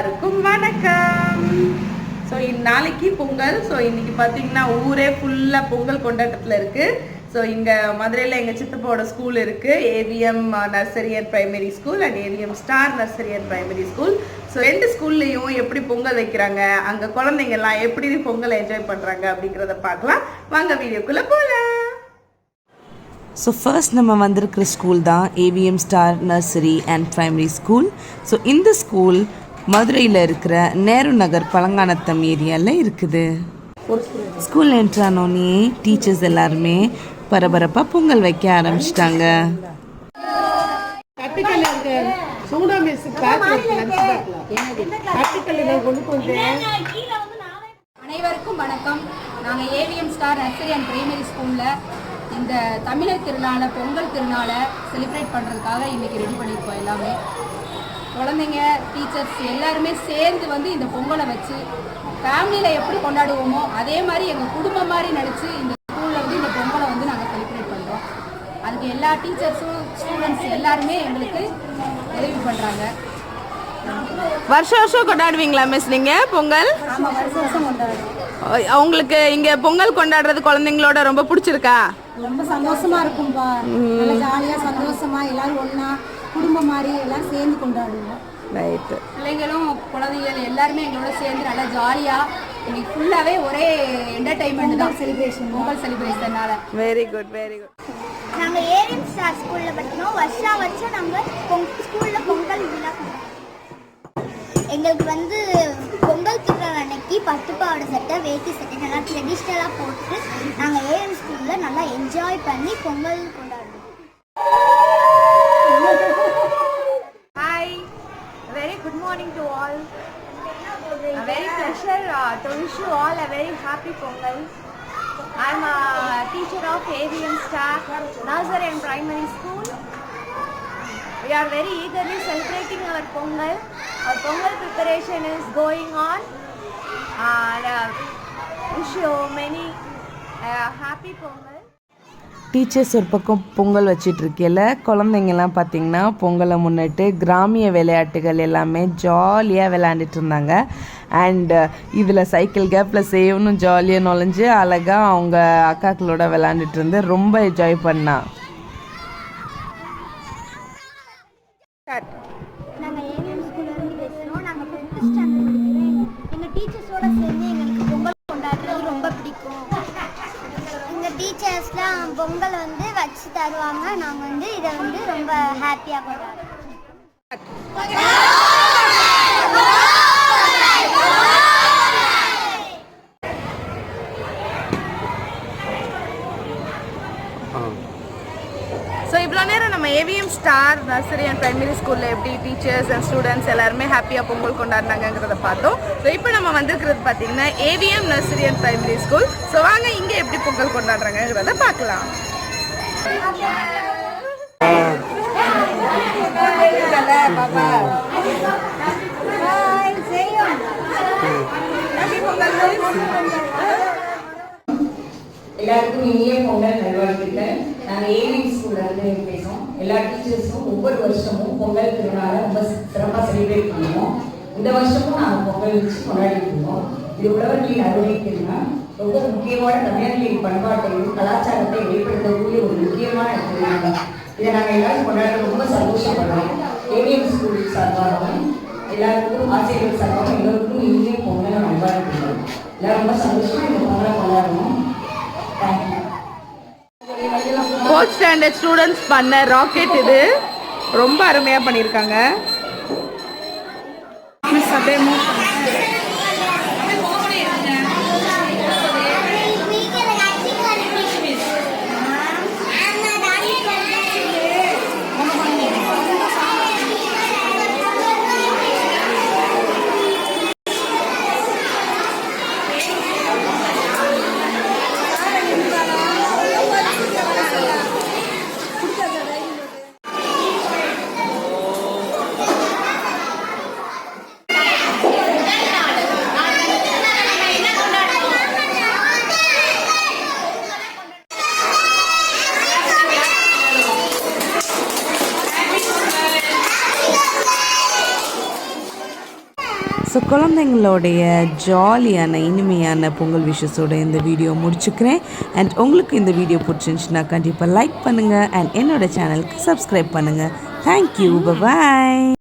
எல்லாருக்கும் வணக்கம். ஸோ நாளைக்கு பொங்கல். ஸோ இன்னைக்கு பார்த்தீங்கன்னா ஊரே ஃபுல்லாக பொங்கல் கொண்டாட்டத்தில் இருக்குது. ஸோ இங்கே மதுரையில் எங்கள் சித்தப்பாவோட ஸ்கூல் இருக்குது, AVM nursery and primary school and AVM star nursery and primary school. So ரெண்டு ஸ்கூல்லையும் எப்படி பொங்கல் வைக்கிறாங்க, அங்கே குழந்தைங்கள்லாம் எப்படி பொங்கலை என்ஜாய் பண்ணுறாங்க அப்படிங்கிறத பார்க்கலாம். வாங்க வீடியோக்குள்ளே போகலாம். ஸோ ஃபர்ஸ்ட் நம்ம வந்திருக்கிற ஸ்கூல் தான் AVM star nursery and primary school. So இந்த ஸ்கூல் மதுரையில் இருக்கிற நேரு நகர் பழங்கானத்தம் ஏரியாவில் இருக்குது. ஸ்கூல் என்ட்ரானோடனே டீச்சர்ஸ் எல்லாருமே பரபரப்பாக பொங்கல் வைக்க ஆரம்பிச்சிட்டாங்க. அனைவருக்கும் வணக்கம். நாங்கள் AVM star nursery and primary ஸ்கூலில் இந்த தமிழர் திருநாளை, பொங்கல் திருநாளை செலிப்ரேட் பண்ணுறதுக்காக இன்றைக்கி ரெடி பண்ணியிருக்கோம். எல்லாமே குழந்தைங்க, டீச்சர்ஸ் எல்லாருமே சேர்ந்து வந்து இந்த பொங்கலை வச்சு ஃபேமிலியில் எப்படி கொண்டாடுவோமோ அதே மாதிரி எங்கள் குடும்பம் மாதிரி நினச்சி இந்த ஸ்கூலில் வந்து இந்த பொங்கலை வந்து நாங்கள் செலிப்ரேட் பண்ணுறோம். அதுக்கு எல்லா டீச்சர்ஸும் ஸ்டூடெண்ட்ஸ் எல்லாருமே எங்களுக்கு உதவி பண்ணுறாங்க. வருஷம் வருஷம் கொண்டாடுவீங்களா மிஸ் நீங்கள் பொங்கல்? ஆமாம், வருஷம் வருஷம் கொண்டாடுறோம். உங்களுக்கு இங்கே பொங்கல் கொண்டாடுறது குழந்தைங்களோட ரொம்ப பிடிச்சிருக்கா? ரொம்ப சந்தோஷமா இருக்கும்பா. நல்லா ஜாலியாக சந்தோஷமா எல்லாரும் ஒன்றா குடும்பம் மாதிரி எல்லாரும் சேர்ந்து கொண்டாடுவோம். ரைட்டு. பிள்ளைங்களும் குழந்தைகள் எல்லாருமே எங்களோட சேர்ந்து நல்லா ஜாலியாக இன்னைக்கு ஃபுல்லாகவே ஒரே என்டர்டைன்மெண்ட் தான். பொங்கல் செலிப்ரேஷனால வெரி குட், வெரி குட். நாங்கள் ஏவிஎம் ஸ்டார் ஸ்கூலில் படிக்கணும். வருஷம் நாங்கள் ஸ்கூலில் பொங்கல் விழா கொண்டாடுவோம். எங்களுக்கு வந்து பொங்கல் திருநாள் அன்னைக்கு பட்டு பாவாடை சட்டை, வேட்டி சட்டை நல்லா ட்ரெடிஷ்னலாக போட்டு நாங்கள் ஏவிஎம் ஸ்கூலில் நல்லா என்ஜாய் பண்ணி பொங்கல் கொண்டாடுவோம். Hi, very good morning to all. A very pleasure to wish you all a very happy Pongal. I'm a teacher of AVM Star Nursery and Primary School. We are very eagerly celebrating our Pongal. Our Pongal preparation is going on. And wish you many happy Pongal. Teachers ஒரு பக்கம் பொங்கல் வச்சிட்ருக்கையில் குழந்தைங்கள்லாம் பார்த்திங்கன்னா பொங்கலை முன்னிட்டு கிராமிய விளையாட்டுகள் எல்லாமே ஜாலியாக விளையாண்டுட்டு இருந்தாங்க. அண்ட் இதில் சைக்கிள் கேப்பில் சேவனும் ஜாலியாக நுழைஞ்சு அழகாக அவங்க அக்காக்களோட விளையாண்டுட்டு இருந்து ரொம்ப என்ஜாய் பண்ணா. நாங்கள் ஏவிஎம் ஸ்கூல்லேருந்து பேசுகிறோம். நாங்கள் 5th ஸ்டாண்டர்ட் படிக்கிறோம். எங்கள் டீச்சர்ஸோடு சேர்ந்து எங்களுக்கு பொங்கல் கொண்டாடுறது ரொம்ப பிடிக்கும். எங்கள் டீச்சர்ஸ்லாம் பொங்கல் வந்து வச்சு தருவாங்க. நாங்கள் வந்து இதை வந்து ரொம்ப ஹாப்பியாக கொண்டாடுறோம். ஸோ இவ்வளோ நேரம் நம்ம AVM star nursery and primary ஸ்கூலில் எப்படி டீச்சர்ஸ் அண்ட் ஸ்டூடெண்ட்ஸ் எல்லாருமே ஹாப்பியாக பொங்கல் கொண்டாடினாங்கிறத பார்த்தோம். ஸோ இப்போ நம்ம வந்திருக்கிறது பார்த்தீங்கன்னா AVM nursery and primary school. So வாங்க இங்கே எப்படி பொங்கல் கொண்டாடுறாங்கிறத பார்க்கலாம். எல்லாருக்கும் இனிய பொங்கல் நல்வாழ்த்துக்கள். நாங்கள் ஏவிஎம் ஸ்கூல்லேருந்து பேசுகிறோம். எல்லா டீச்சர்ஸும் ஒவ்வொரு வருஷமும் பொங்கல் திருநாளை ரொம்ப சிறப்பாக செலிப்ரேட் பண்ணுவோம். இந்த வருஷமும் நாங்கள் பொங்கல் வச்சு கொண்டாடிட்டு இருக்கோம். இது உழவர்களின் அறுவடை திருநாள். ரொம்ப முக்கியமான தமிழர்களின் பண்பாட்டையும் கலாச்சாரத்தை வெளிப்படுத்தக்கூடிய ஒரு முக்கியமான திருநாள். இதை நாங்கள் எல்லாரும் கொண்டாட ரொம்ப சந்தோஷப்படுறோம். ஏவிஎம் ஸ்கூல் சார்பாகவும் எல்லாருக்கும் ஆசிரியர்கள் சார்பாகவும் எல்லோருக்கும் இனிய பொங்கல் நல்வாழ்த்துக்கள். எல்லாரும் ரொம்ப சந்தோஷமாக இந்த பொங்கலை கொண்டாடணும். ஃபோர்த் ஸ்டாண்டர்ட் ஸ்டூடெண்ட்ஸ் பண்ண ராக்கெட் இது ரொம்ப அருமையாக பண்ணியிருக்காங்க. ஸோ குழந்தைங்களோடைய ஜாலியான இனிமையான பொங்கல் விஷஸோட இந்த வீடியோ முடிச்சுக்கிறேன். அண்ட் உங்களுக்கு இந்த வீடியோ பிடிச்சிருந்துச்சுன்னா கண்டிப்பாக லைக் பண்ணுங்கள் அண்ட் என்னோடய சேனலுக்கு சப்ஸ்கிரைப் பண்ணுங்கள். தேங்க்யூ, பாய்.